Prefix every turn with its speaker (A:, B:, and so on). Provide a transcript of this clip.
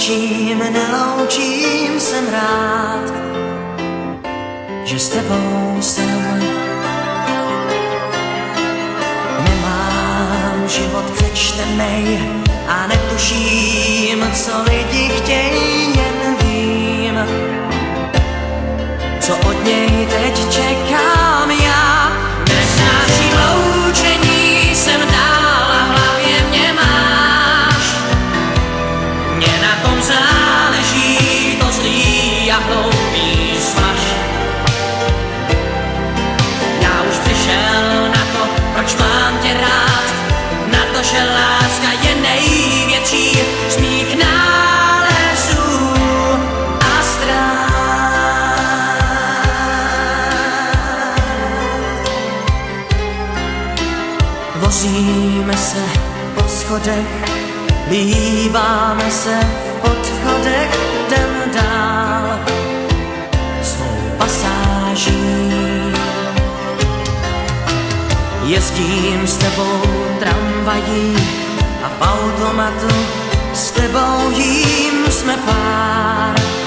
A: ničím neloučím, jsem rád, že s tebou jsem. Nemám život přečtenej a netuším, co lidi chtějí, jen vím, co od něj teď čekám já. Nesnáším loučení, jsem dál a v hlavě mě máš. Mně na tom záleží, to zlý a hloupý svaž. Já už přišel na to, proč mám tě rád, na to, že láska je největší z mých nálezů a ztrát. Vozíme se po schodech, líbáme se v podchodech, jdem dál svou pasáží. Jezdím s tebou tramvají a v automatu s tebou jím, jsme pár.